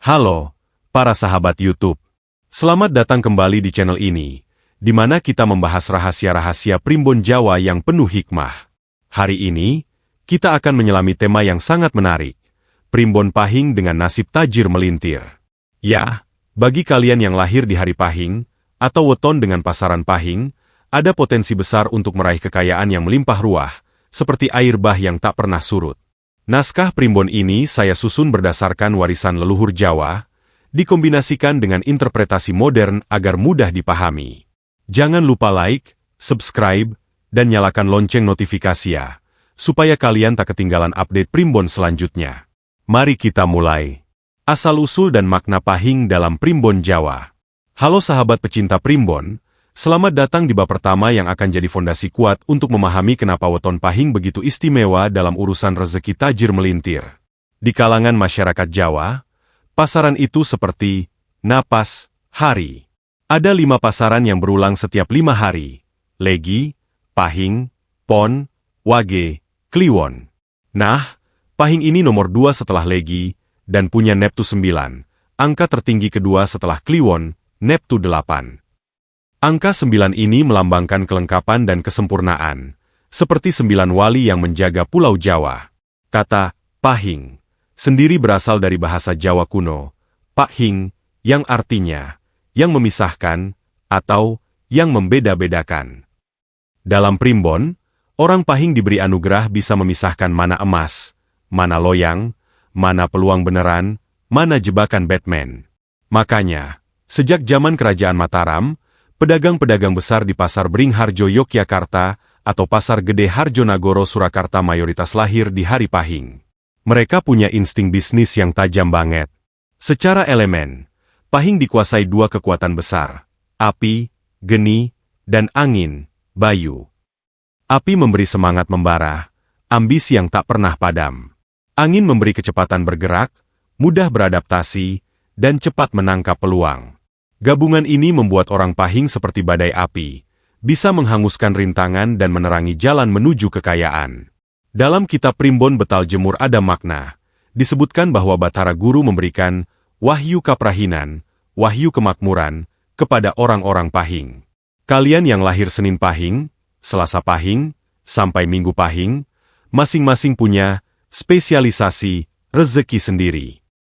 Halo, para sahabat YouTube. Selamat datang kembali di channel ini, di mana kita membahas rahasia-rahasia primbon Jawa yang penuh hikmah. Hari ini, kita akan menyelami tema yang sangat menarik, primbon Pahing dengan nasib tajir melintir. Ya, bagi kalian yang lahir di hari Pahing, atau weton dengan pasaran Pahing, ada potensi besar untuk meraih kekayaan yang melimpah ruah, seperti air bah yang tak pernah surut. Naskah primbon ini saya susun berdasarkan warisan leluhur Jawa, dikombinasikan dengan interpretasi modern agar mudah dipahami. Jangan lupa like, subscribe, dan nyalakan lonceng notifikasi ya, supaya kalian tak ketinggalan update primbon selanjutnya. Mari kita mulai. Asal-usul dan makna Pahing dalam primbon Jawa. Halo sahabat pecinta primbon, selamat datang di bab pertama yang akan jadi fondasi kuat untuk memahami kenapa weton Pahing begitu istimewa dalam urusan rezeki tajir melintir. Di kalangan masyarakat Jawa, pasaran itu seperti napas, hari. Ada 5 pasaran yang berulang setiap 5 hari. Legi, Pahing, Pon, Wage, Kliwon. Nah, Pahing ini nomor 2 setelah Legi, dan punya neptu 9. Angka tertinggi kedua setelah Kliwon, neptu 8. Angka 9 ini melambangkan kelengkapan dan kesempurnaan, seperti 9 wali yang menjaga Pulau Jawa. Kata Pahing sendiri berasal dari bahasa Jawa kuno, Pakhing, yang artinya yang memisahkan atau yang membeda-bedakan. Dalam primbon, orang Pahing diberi anugerah bisa memisahkan mana emas, mana loyang, mana peluang beneran, mana jebakan Batman. Makanya, sejak zaman Kerajaan Mataram, pedagang-pedagang besar di Pasar Beringharjo Yogyakarta atau Pasar Gede Harjonagoro Surakarta mayoritas lahir di hari Pahing. Mereka punya insting bisnis yang tajam banget. Secara elemen, Pahing dikuasai 2 kekuatan besar, api, geni, dan angin, bayu. Api memberi semangat membara, ambisi yang tak pernah padam. Angin memberi kecepatan bergerak, mudah beradaptasi, dan cepat menangkap peluang. Gabungan ini membuat orang Pahing seperti badai api, bisa menghanguskan rintangan dan menerangi jalan menuju kekayaan. Dalam kitab Primbon Betal Jemur ada makna, disebutkan bahwa Batara Guru memberikan wahyu kaprahinan, wahyu kemakmuran, kepada orang-orang Pahing. Kalian yang lahir Senin Pahing, Selasa Pahing, sampai Minggu Pahing, masing-masing punya spesialisasi rezeki sendiri.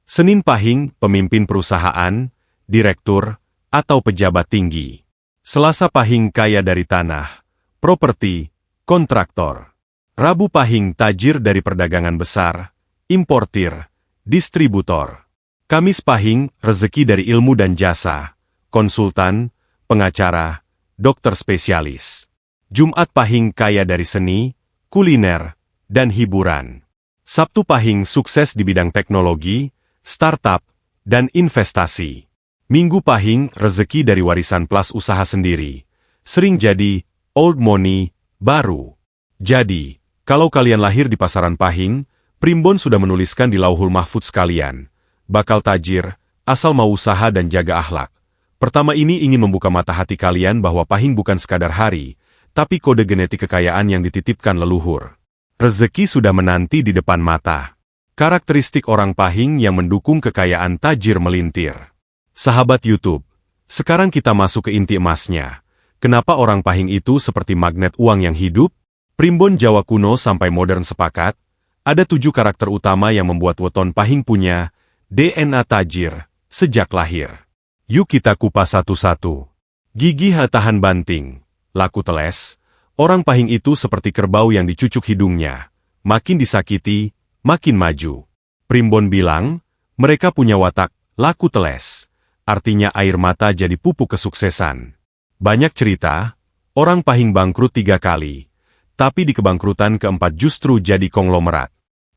Senin Pahing, pemimpin perusahaan, direktur, atau pejabat tinggi. Selasa Pahing kaya dari tanah, properti, kontraktor. Rabu Pahing tajir dari perdagangan besar, importir, distributor. Kamis Pahing rezeki dari ilmu dan jasa, konsultan, pengacara, dokter spesialis. Jumat Pahing kaya dari seni, kuliner, dan hiburan. Sabtu Pahing sukses di bidang teknologi, startup, dan investasi. Minggu Pahing rezeki dari warisan plus usaha sendiri. Sering jadi old money baru. Jadi, kalau kalian lahir di pasaran Pahing, primbon sudah menuliskan di Lauhul Mahfudz kalian. Bakal tajir, asal mau usaha dan jaga akhlak. Pertama ini ingin membuka mata hati kalian bahwa Pahing bukan sekadar hari, tapi kode genetik kekayaan yang dititipkan leluhur. Rezeki sudah menanti di depan mata. Karakteristik orang Pahing yang mendukung kekayaan tajir melintir. Sahabat YouTube, sekarang kita masuk ke inti emasnya. Kenapa orang Pahing itu seperti magnet uang yang hidup? Primbon Jawa kuno sampai modern sepakat, ada 7 karakter utama yang membuat weton Pahing punya DNA tajir sejak lahir. Yuk kita kupas satu-satu. Gigih tahan banting, laku teles. Orang Pahing itu seperti kerbau yang dicucuk hidungnya. Makin disakiti, makin maju. Primbon bilang, mereka punya watak laku teles. Artinya air mata jadi pupuk kesuksesan. Banyak cerita, orang Pahing bangkrut 3 kali, tapi di kebangkrutan keempat justru jadi konglomerat.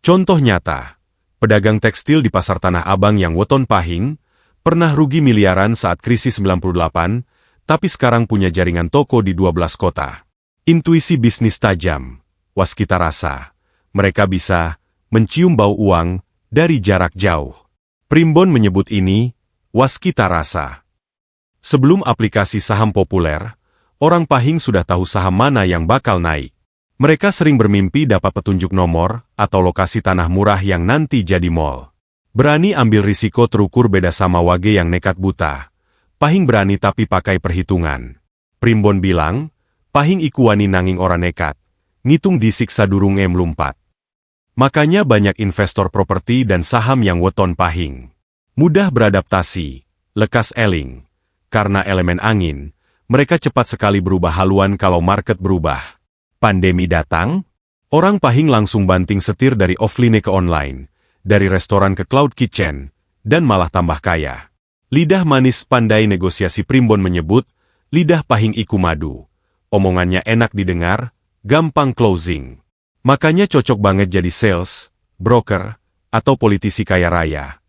Contoh nyata, pedagang tekstil di Pasar Tanah Abang yang weton Pahing, pernah rugi miliaran saat krisis 98, tapi sekarang punya jaringan toko di 12 kota. Intuisi bisnis tajam, waskita rasa. Mereka bisa mencium bau uang dari jarak jauh. Primbon menyebut ini waskita rasa. Sebelum aplikasi saham populer, orang Pahing sudah tahu saham mana yang bakal naik. Mereka sering bermimpi dapat petunjuk nomor atau lokasi tanah murah yang nanti jadi mall. Berani ambil risiko terukur beda sama wage yang nekat buta. Pahing berani tapi pakai perhitungan. Primbon bilang, pahing iku wani nanging ora nekat. Ngitung disiksa durung melumpat. Makanya banyak investor properti dan saham yang weton pahing. Mudah beradaptasi, lekas eling. Karena elemen angin, mereka cepat sekali berubah haluan kalau market berubah. Pandemi datang, orang pahing langsung banting setir dari offline ke online, dari restoran ke cloud kitchen, dan malah tambah kaya. Lidah manis pandai negosiasi Primbon menyebut, lidah pahing iku madu. Omongannya enak didengar, gampang closing. Makanya cocok banget jadi sales, broker, atau politisi kaya raya.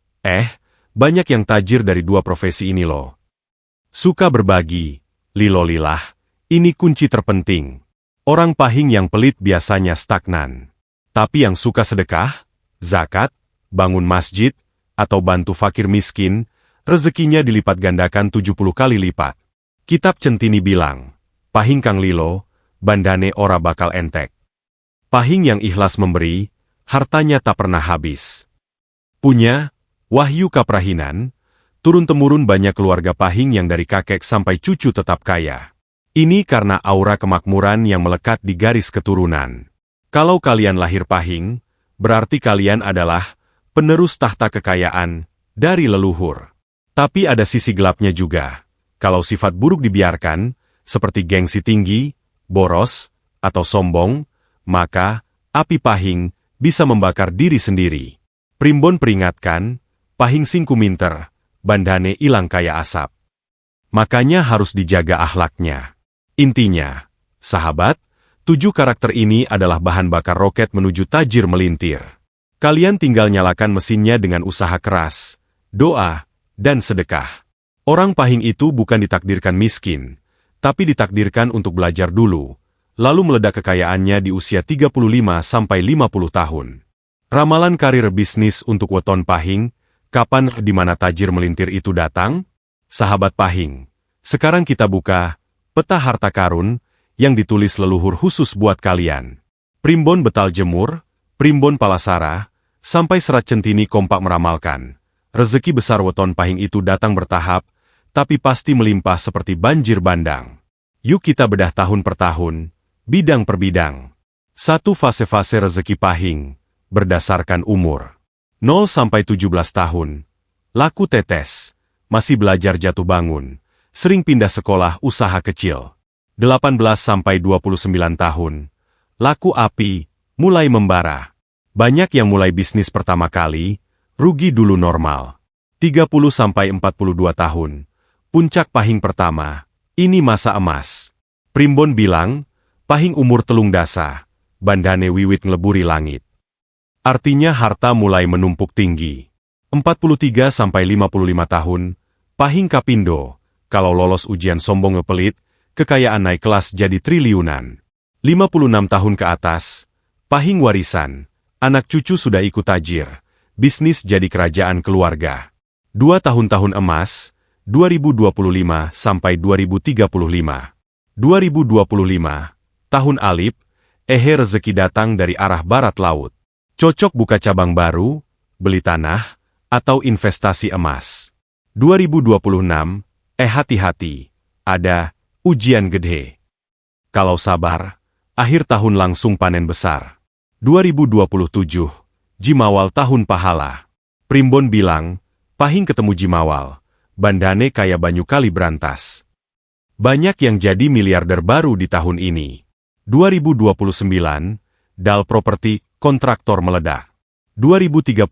Banyak yang tajir dari dua profesi ini loh. Suka berbagi, lilo-lilah, ini kunci terpenting. Orang pahing yang pelit biasanya stagnan. Tapi yang suka sedekah, zakat, bangun masjid, atau bantu fakir miskin, rezekinya dilipat gandakan 70 kali lipat. Kitab Centini bilang, pahing kang lilo, bandane ora bakal entek. Pahing yang ikhlas memberi, hartanya tak pernah habis. Punya, Wahyu Kaprahinan, turun-temurun banyak keluarga pahing yang dari kakek sampai cucu tetap kaya. Ini karena aura kemakmuran yang melekat di garis keturunan. Kalau kalian lahir pahing, berarti kalian adalah penerus tahta kekayaan dari leluhur. Tapi ada sisi gelapnya juga. Kalau sifat buruk dibiarkan, seperti gengsi tinggi, boros, atau sombong, maka api pahing bisa membakar diri sendiri. Primbon peringatkan, pahing singku minter, bandane ilang kaya asap. Makanya harus dijaga akhlaknya. Intinya, sahabat, 7 karakter ini adalah bahan bakar roket menuju tajir melintir. Kalian tinggal nyalakan mesinnya dengan usaha keras, doa, dan sedekah. Orang pahing itu bukan ditakdirkan miskin, tapi ditakdirkan untuk belajar dulu, lalu meledak kekayaannya di usia 35-50 tahun. Ramalan karir bisnis untuk weton pahing, kapan di mana tajir melintir itu datang? Sahabat pahing, sekarang kita buka peta harta karun yang ditulis leluhur khusus buat kalian. Primbon Betal Jemur, Primbon Palasara, sampai Serat Centini kompak meramalkan. Rezeki besar weton pahing itu datang bertahap, tapi pasti melimpah seperti banjir bandang. Yuk kita bedah tahun per tahun, bidang per bidang. 1. Fase-fase rezeki pahing, berdasarkan umur. 0-17 tahun. Laku tetes, masih belajar jatuh bangun, sering pindah sekolah usaha kecil. 18-29 tahun. Laku api, mulai membara. Banyak yang mulai bisnis pertama kali, rugi dulu normal. 30-42 tahun. Puncak pahing pertama, ini masa emas. Primbon bilang, pahing umur telung dasa, bandane wiwit ngeleburi langit. Artinya harta mulai menumpuk tinggi. 43-55 tahun, pahing kapindo, kalau lolos ujian sombong ngepelit, kekayaan naik kelas jadi triliunan. 56 tahun ke atas, pahing warisan, anak cucu sudah ikut tajir, bisnis jadi kerajaan keluarga. 2 tahun-tahun emas, 2025 sampai 2035. 2025, tahun alip, rezeki datang dari arah barat laut. Cocok buka cabang baru, beli tanah, atau investasi emas. 2026, hati-hati, ada ujian gede. Kalau sabar, akhir tahun langsung panen besar. 2027, Jimawal tahun pahala. Primbon bilang, pahing ketemu Jimawal, bandane kaya banyu kali berantas. Banyak yang jadi miliarder baru di tahun ini. 2029, Dal properti, kontraktor meledak. 2032,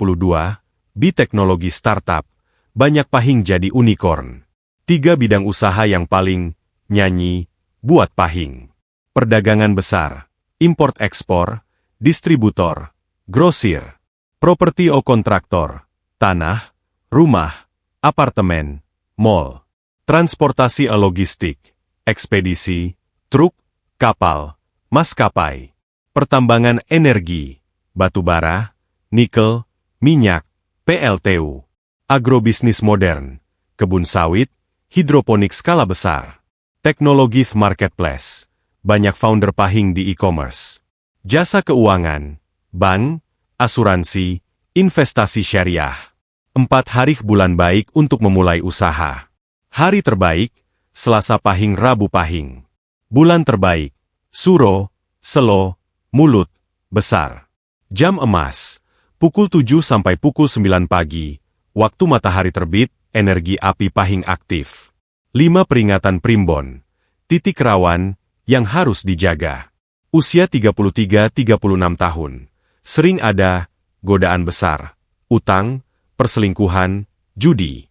Bi-teknologi startup, banyak pahing jadi unicorn. 3 bidang usaha yang paling nyanyi buat pahing. Perdagangan besar, import-ekspor, distributor, grosir, properti o kontraktor, tanah, rumah, apartemen, mall, transportasi logistik, ekspedisi, truk, kapal, maskapai, pertambangan energi, batubara, nikel, minyak, PLTU, agrobisnis modern, kebun sawit, hidroponik skala besar, teknologi marketplace, banyak founder pahing di e-commerce, jasa keuangan, bank, asuransi, investasi syariah. 4 hari bulan baik untuk memulai usaha. Hari terbaik, Selasa Pahing Rabu Pahing. Bulan terbaik, Suro, Selo, Mulut, Besar. Jam emas, pukul 7 sampai pukul 9 pagi. Waktu matahari terbit, energi api Pahing aktif. 5 peringatan Primbon. Titik rawan yang harus dijaga. Usia 33-36 tahun. Sering ada godaan besar, utang, perselingkuhan, judi.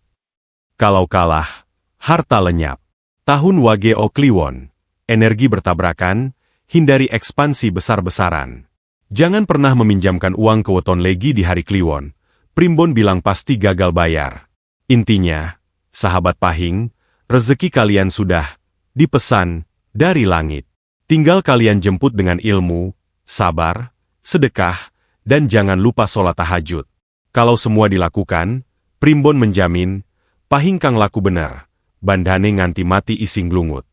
Kalau kalah, harta lenyap. Tahun Wageo Kliwon. Energi bertabrakan, hindari ekspansi besar-besaran. Jangan pernah meminjamkan uang ke weton legi di hari Kliwon. Primbon bilang pasti gagal bayar. Intinya, sahabat Pahing, rezeki kalian sudah dipesan dari langit. Tinggal kalian jemput dengan ilmu, sabar, sedekah, dan jangan lupa sholat tahajud. Kalau semua dilakukan, Primbon menjamin, Pahing kang laku bener, bandane nganti mati ising glungut.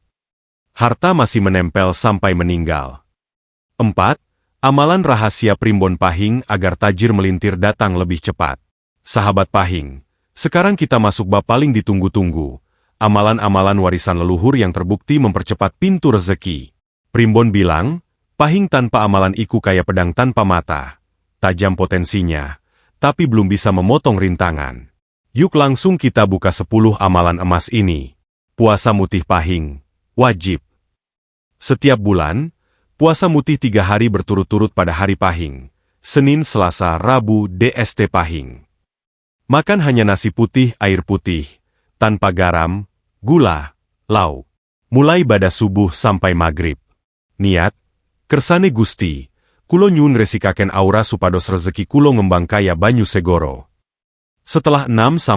Harta masih menempel sampai meninggal. 4. Amalan rahasia Primbon Pahing agar tajir melintir datang lebih cepat. Sahabat Pahing, sekarang kita masuk bab paling ditunggu-tunggu. Amalan-amalan warisan leluhur yang terbukti mempercepat pintu rezeki. Primbon bilang, Pahing tanpa amalan iku kayak pedang tanpa mata. Tajam potensinya, tapi belum bisa memotong rintangan. Yuk langsung kita buka 10 amalan emas ini. Puasa mutih Pahing, wajib. Setiap bulan, puasa mutih 3 hari berturut-turut pada hari Pahing. Senin, Selasa, Rabu, DST Pahing. Makan hanya nasi putih, air putih, tanpa garam, gula, lauk. Mulai pada subuh sampai maghrib. Niat, kersane Gusti, kulo nyun resikaken aura supados rezeki kulo ngembang kaya banyu segoro. Setelah 6-12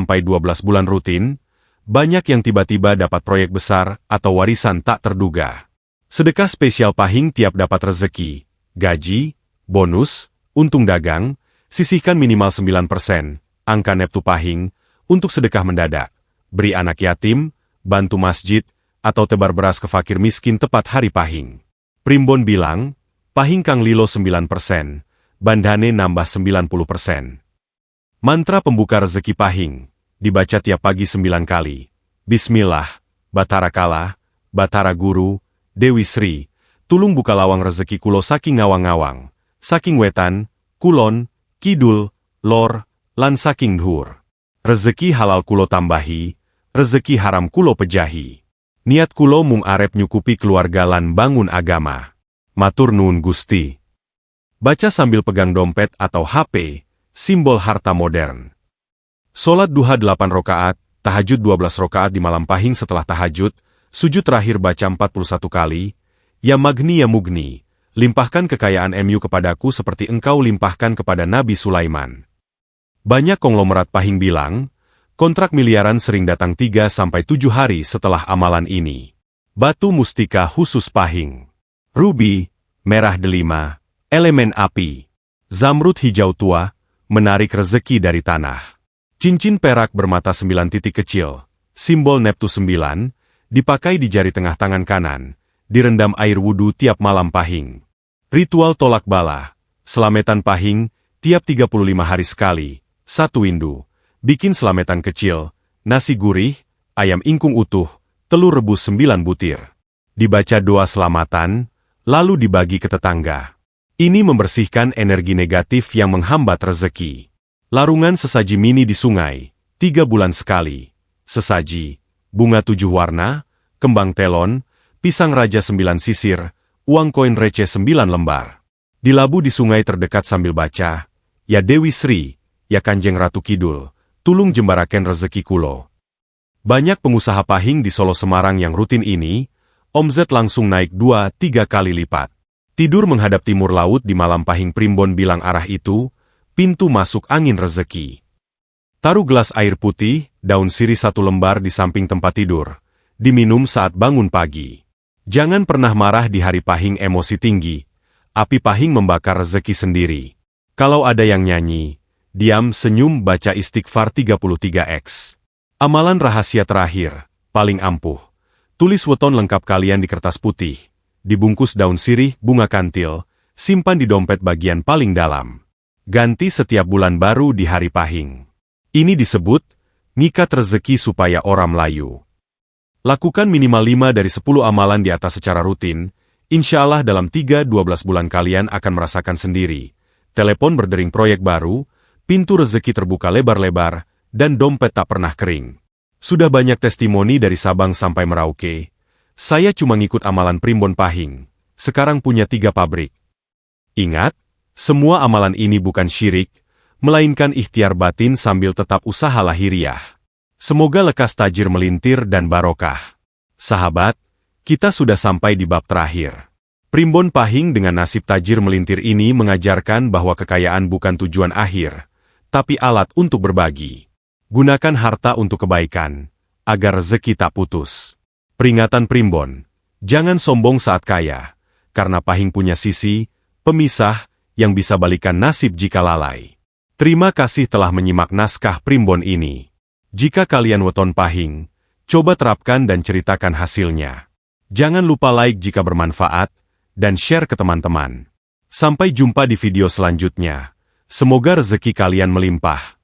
bulan rutin, banyak yang tiba-tiba dapat proyek besar atau warisan tak terduga. Sedekah spesial Pahing tiap dapat rezeki, gaji, bonus, untung dagang, sisihkan minimal 9%, angka Neptu Pahing, untuk sedekah mendadak, beri anak yatim, bantu masjid, atau tebar beras ke fakir miskin tepat hari Pahing. Primbon bilang, Pahing kang lilo 9%, bandane nambah 90%. Mantra pembuka rezeki Pahing, dibaca tiap pagi 9 kali. Bismillah, Batara Kala, Batara Guru, Dewi Sri, tulung buka lawang rezeki kulo saking ngawang-ngawang, saking wetan, kulon, kidul, lor, lan saking dhuwur. Rezeki halal kulo tambahi, rezeki haram kulo pejahi. Niat kulo mung arep nyukupi keluarga lan bangun agama. Matur nuwun Gusti. Baca sambil pegang dompet atau HP, simbol harta modern. Sholat duha 8 rokaat, tahajud 12 rokaat di malam Pahing setelah tahajud, sujud terakhir baca 41 kali, Ya Magni Ya Mugni, limpahkan kekayaan MU kepadaku seperti engkau limpahkan kepada Nabi Sulaiman. Banyak konglomerat Pahing bilang, kontrak miliaran sering datang 3-7 hari setelah amalan ini. Batu mustika khusus Pahing. Ruby, merah delima, elemen api. Zamrud hijau tua, menarik rezeki dari tanah. Cincin perak bermata 9 titik kecil, simbol Neptu 9, dipakai di jari tengah tangan kanan, direndam air wudhu tiap malam Pahing. Ritual tolak bala, selametan Pahing, tiap 35 hari sekali, 1 windu, bikin selametan kecil, nasi gurih, ayam ingkung utuh, telur rebus 9 butir. Dibaca doa selamatan, lalu dibagi ke tetangga. Ini membersihkan energi negatif yang menghambat rezeki. Larungan sesaji mini di sungai, 3 bulan sekali. Sesaji, bunga 7 warna, kembang telon, pisang raja 9 sisir, uang koin receh 9 lembar. Dilabu di sungai terdekat sambil baca, Ya Dewi Sri, Ya Kanjeng Ratu Kidul, tulung jembaraken rezeki kulo. Banyak pengusaha Pahing di Solo Semarang yang rutin ini, omzet langsung naik 2-3 kali lipat. Tidur menghadap timur laut di malam Pahing Primbon bilang arah itu, pintu masuk angin rezeki. Taruh gelas air putih, daun sirih 1 lembar di samping tempat tidur, diminum saat bangun pagi. Jangan pernah marah di hari Pahing emosi tinggi, api Pahing membakar rezeki sendiri. Kalau ada yang nyanyi, diam senyum baca istighfar 33x. Amalan rahasia terakhir, paling ampuh. Tulis weton lengkap kalian di kertas putih. Dibungkus daun sirih, bunga kantil, simpan di dompet bagian paling dalam. Ganti setiap bulan baru di hari Pahing. Ini disebut ngikat rezeki supaya orang Melayu. Lakukan minimal 5 dari 10 amalan di atas secara rutin, insya Allah dalam 3-12 bulan kalian akan merasakan sendiri. Telepon berdering proyek baru, pintu rezeki terbuka lebar-lebar, dan dompet tak pernah kering. Sudah banyak testimoni dari Sabang sampai Merauke. Saya cuma ngikut amalan Primbon Pahing. Sekarang punya 3 pabrik. Ingat, semua amalan ini bukan syirik, melainkan ikhtiar batin sambil tetap usaha lahiriah. Semoga lekas tajir melintir dan barokah. Sahabat, kita sudah sampai di bab terakhir. Primbon Pahing dengan nasib tajir melintir ini mengajarkan bahwa kekayaan bukan tujuan akhir, tapi alat untuk berbagi. Gunakan harta untuk kebaikan, agar rezeki tak putus. Peringatan Primbon, jangan sombong saat kaya, karena Pahing punya sisi, pemisah, yang bisa balikan nasib jika lalai. Terima kasih telah menyimak naskah Primbon ini. Jika kalian weton Pahing, coba terapkan dan ceritakan hasilnya. Jangan lupa like jika bermanfaat, dan share ke teman-teman. Sampai jumpa di video selanjutnya. Semoga rezeki kalian melimpah.